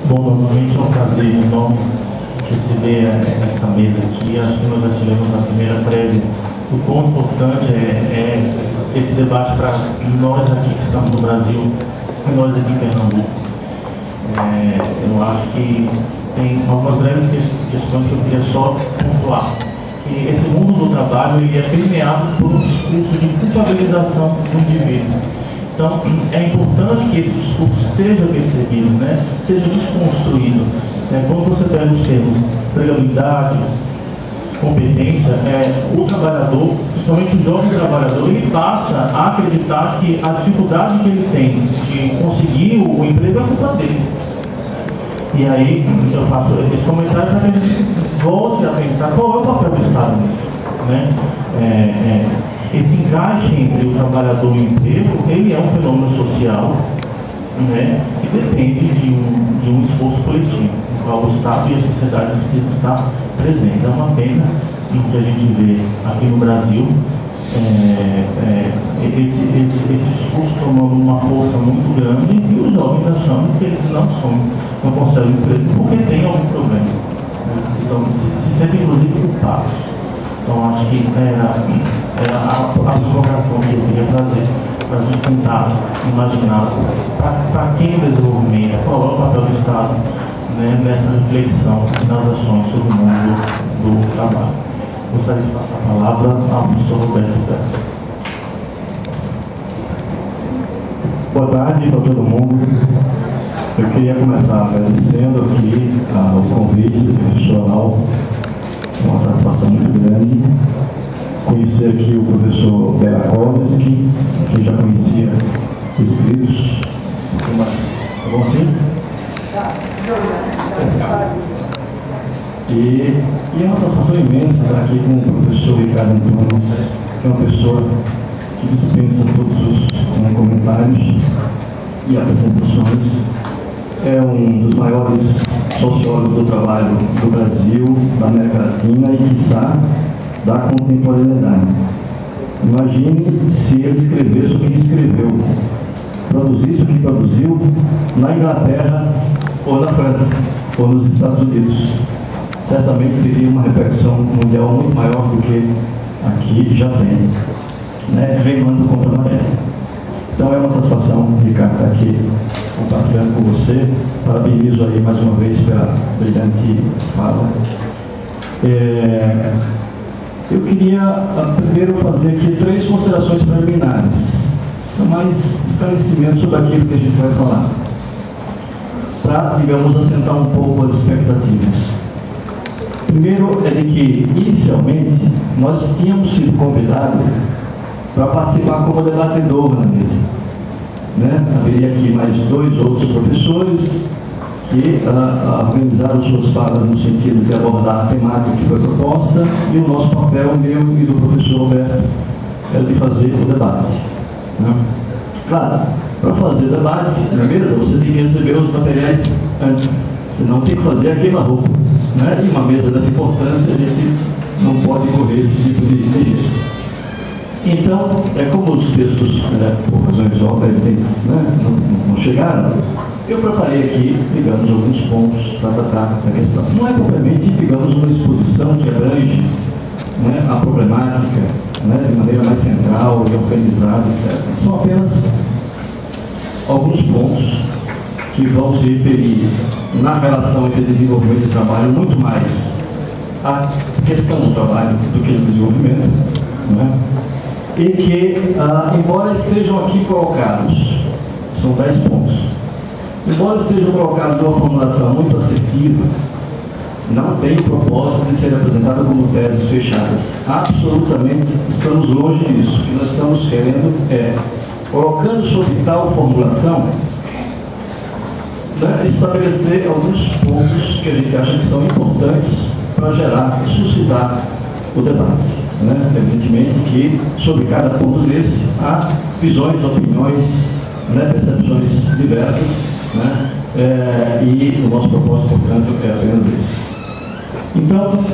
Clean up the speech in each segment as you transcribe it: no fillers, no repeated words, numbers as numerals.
Bom, novamente é um prazer enorme receber essa mesa aqui. Acho que nós já tivemos a primeira prévia. O quão importante é esse debate para nós aqui que estamos no Brasil e nós aqui em Pernambuco. Eu acho que tem algumas breves questões que eu queria só pontuar. Que esse mundo do trabalho ele é permeado por um discurso de culpabilização do indivíduo. Então, é importante que esse discurso seja percebido, né? Seja desconstruído. Quando você pega os termos empregabilidade, competência, o trabalhador, principalmente o jovem trabalhador, ele passa a acreditar que a dificuldade que ele tem de conseguir o emprego é culpa dele. E aí eu faço esse comentário para que a gente volte a pensar qual é o papel do Estado nisso, né? Esse encaixe entre o trabalhador e o emprego, ele é um fenômeno social, né, que depende de um esforço coletivo, no qual o Estado e a sociedade precisam estar presentes. É uma pena que a gente vê aqui no Brasil esse discurso tomando uma força muito grande e os jovens achando que eles não conseguem emprego porque tem algum problema, né? Se sentem inclusive culpados. Então acho que era a provocação que eu queria fazer para a gente tentar imaginar para quem o desenvolvimento, qual é o papel do Estado, né, nessa reflexão nas ações sobre o mundo do trabalho. Gostaria de passar a palavra ao professor Roberto Pérez. Boa tarde para todo mundo. Eu queria começar agradecendo aqui o convite do professor Alau. É uma satisfação muito grande conhecer aqui o professor Belakovski, que já conhecia escritos. Tá bom assim? E é uma satisfação imensa estar aqui com o professor Ricardo Antunes, que é uma pessoa que dispensa todos os comentários e apresentações. É um dos maiores sociólogos do trabalho do Brasil, da América Latina e, quiçá, da contemporaneidade. Imagine se ele escrevesse o que escreveu, produzisse o que produziu na Inglaterra ou na França ou nos Estados Unidos. Certamente teria uma repercussão mundial muito maior do que aqui já tem, né? Remando contra a maré. Então é uma satisfação, Ricardo, estar aqui compartilhando com você. Parabenizo aí mais uma vez pela brilhante fala. Eu queria primeiro fazer aqui 3 considerações preliminares, mais esclarecimento sobre aquilo que a gente vai falar, para, digamos, assentar um pouco as expectativas. Primeiro é de que, inicialmente, nós tínhamos sido convidados para participar como debatedor na mesa, né? Haveria aqui mais 2 outros professores que organizaram suas falas no sentido de abordar a temática que foi proposta, e o nosso papel, meu e do professor Roberto, era de fazer o debate, né? Claro, para fazer debate na mesa, você tem que receber os materiais antes, senão tem que fazer a queima-roupa, né? E uma mesa dessa importância, a gente não pode correr esse tipo de risco. Então, como os textos, por razões óbvias, né, não chegaram, eu preparei aqui, digamos, alguns pontos para tratar da questão. Não é propriamente, digamos, uma exposição que abrange, né, a problemática, né, de maneira mais central e organizada, etc. São apenas alguns pontos que vão se referir na relação entre desenvolvimento e trabalho muito mais à questão do trabalho do que do desenvolvimento, né? E que, embora estejam aqui colocados, são 10 pontos, embora estejam colocados de uma formulação muito assertiva, não tem propósito de ser apresentada como teses fechadas. Absolutamente estamos longe disso. O que nós estamos querendo colocando sobre tal formulação, né, estabelecer alguns pontos que a gente acha que são importantes para gerar, suscitar o debate. Né? Evidentemente que sobre cada ponto desse há visões, opiniões, né, percepções diversas, né? E o nosso propósito, portanto, é apenas esse. Então,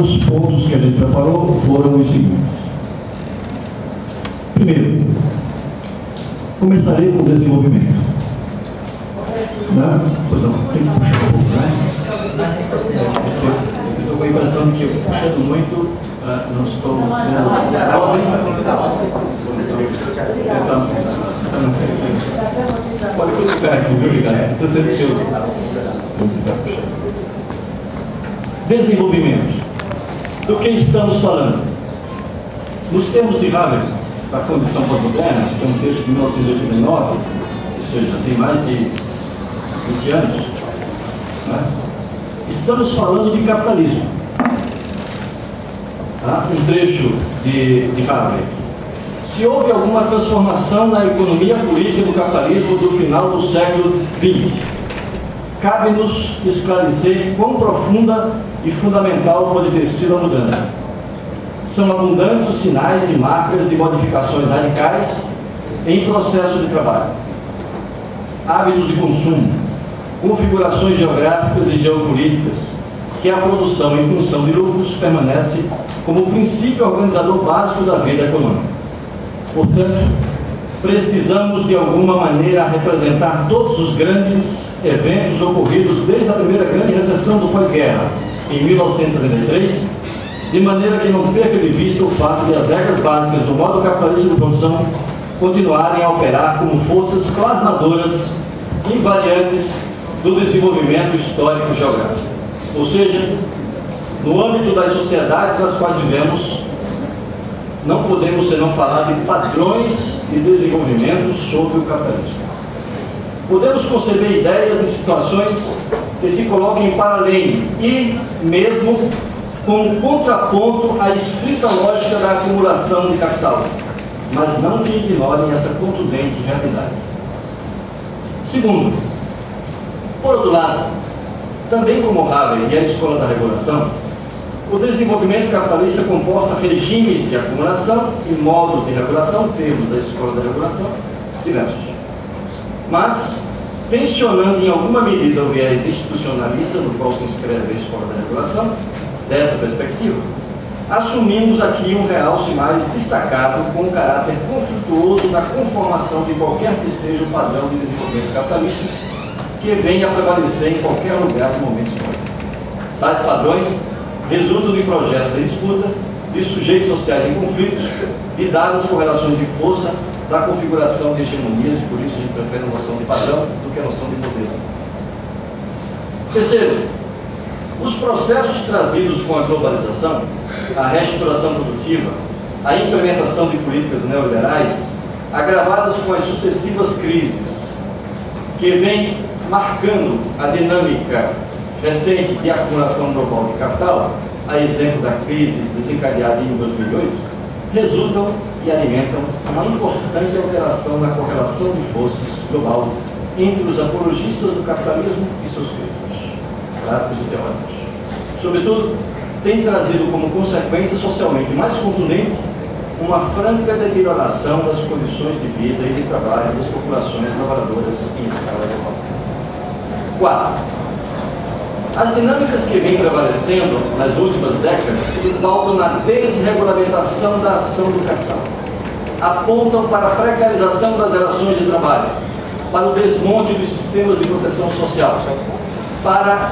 os pontos que a gente preparou foram os seguintes. Primeiro, começarei com o desenvolvimento. Né? Pois não, tem que puxar um pouco, né? Eu estou com a impressão de que eu puxando muito, não estou pode colocar aqui, viu, Ricardo? Estou sempre que eu... Desenvolvimento. Do que estamos falando? Nos termos de Haber, da condição pós-moderna, que é um texto de 1989, ou seja, tem mais de 20 anos, né? Estamos falando de capitalismo. Tá? Um trecho de Haber. Se houve alguma transformação na economia política do capitalismo do final do século XX, cabe-nos esclarecer quão profunda e fundamental pode ter sido a mudança. São abundantes os sinais e marcas de modificações radicais em processo de trabalho. Hábitos de consumo, configurações geográficas e geopolíticas, que a produção em função de lucros permanece como o princípio organizador básico da vida econômica. Portanto, precisamos de alguma maneira representar todos os grandes eventos ocorridos desde a primeira grande recessão do pós-guerra, em 1973, de maneira que não perca de vista o fato de as regras básicas do modo capitalista de produção continuarem a operar como forças plasmadoras invariantes do desenvolvimento histórico geográfico. Ou seja, no âmbito das sociedades nas quais vivemos, não podemos senão falar de padrões de desenvolvimento sobre o capitalismo. Podemos conceber ideias e situações que se coloquem para além e mesmo como contraponto à estrita lógica da acumulação de capital, mas não que ignorem essa contundente realidade. Segundo, por outro lado, também como Haber e a escola da regulação, o desenvolvimento capitalista comporta regimes de acumulação e modos de regulação, termos da escola da regulação, diversos. Mas, tensionando em alguma medida o viés institucionalista no qual se inscreve a escola da regulação, desta perspectiva, assumimos aqui um realce mais destacado com um caráter conflituoso na conformação de qualquer que seja o padrão de desenvolvimento capitalista que venha a prevalecer em qualquer lugar do momento histórico. Tais padrões resultam de projetos de disputa, de sujeitos sociais em conflito, de dadas correlações de força, da configuração de hegemonias, e por isso a gente prefere a noção de padrão do que a noção de modelo. Terceiro, os processos trazidos com a globalização, a reestruturação produtiva, a implementação de políticas neoliberais, agravadas com as sucessivas crises, que vêm marcando a dinâmica recente de acumulação global de capital, a exemplo da crise desencadeada em 2008, resultam e alimentam uma importante alteração na correlação de forças global entre os apologistas do capitalismo e seus críticos, práticos e teóricos. Sobretudo, tem trazido como consequência socialmente mais contundente uma franca deterioração das condições de vida e de trabalho das populações trabalhadoras em escala global. 4. As dinâmicas que vêm prevalecendo nas últimas décadas se pautam na desregulamentação da ação do capital. Apontam para a precarização das relações de trabalho, para o desmonte dos sistemas de proteção social, para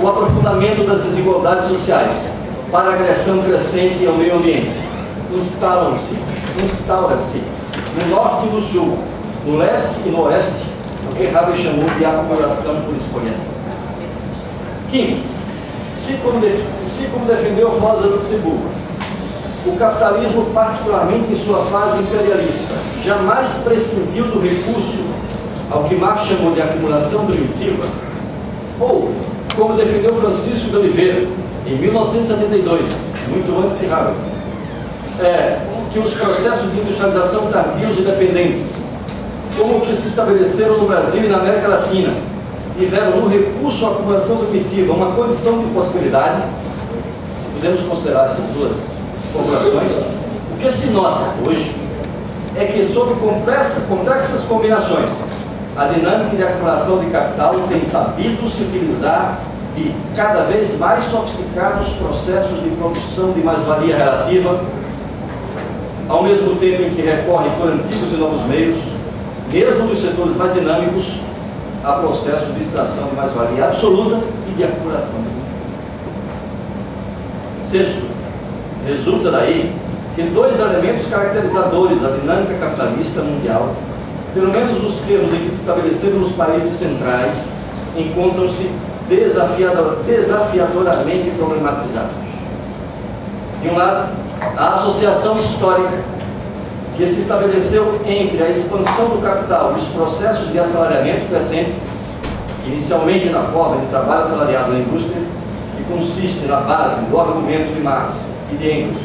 o aprofundamento das desigualdades sociais, para a agressão crescente ao meio ambiente. Instaura-se no norte e no sul, no leste e no oeste, o que Haber chamou de acumulação por experiência. Quinto, se como defendeu Rosa Luxemburgo, o capitalismo, particularmente em sua fase imperialista, jamais prescindiu do recurso ao que Marx chamou de acumulação primitiva, ou, como defendeu Francisco de Oliveira, em 1972, muito antes de Haber, que os processos de industrialização tardios e dependentes, como que se estabeleceram no Brasil e na América Latina, tiveram no recurso à acumulação primitiva uma condição de possibilidade. Se podemos considerar essas duas formulações, o que se nota hoje é que, sob complexas combinações, a dinâmica de acumulação de capital tem sabido se utilizar de cada vez mais sofisticados processos de produção de mais-valia relativa, ao mesmo tempo em que recorre por antigos e novos meios, mesmo dos setores mais dinâmicos, a processo de extração de mais-valia absoluta e de acumulação. Sexto, resulta daí que dois elementos caracterizadores da dinâmica capitalista mundial, pelo menos nos termos em que se estabeleceram nos países centrais, encontram-se desafiadoramente problematizados. De um lado, a associação histórica que se estabeleceu entre a expansão do capital e os processos de assalariamento crescente, inicialmente na forma de trabalho assalariado na indústria, que consiste na base do argumento de Marx e de Engels,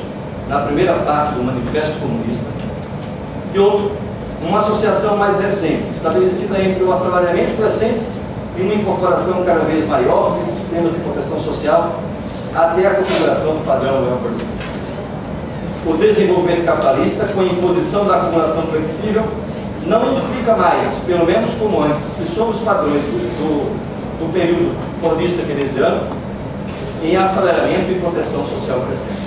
na primeira parte do Manifesto Comunista, e outro, uma associação mais recente, estabelecida entre o assalariamento crescente e uma incorporação cada vez maior de sistemas de proteção social até a configuração do padrão welfare state. O desenvolvimento capitalista, com a imposição da acumulação flexível, não implica mais, pelo menos como antes, e sob os padrões do período fordista keynesiano, em assalariamento e proteção social crescente.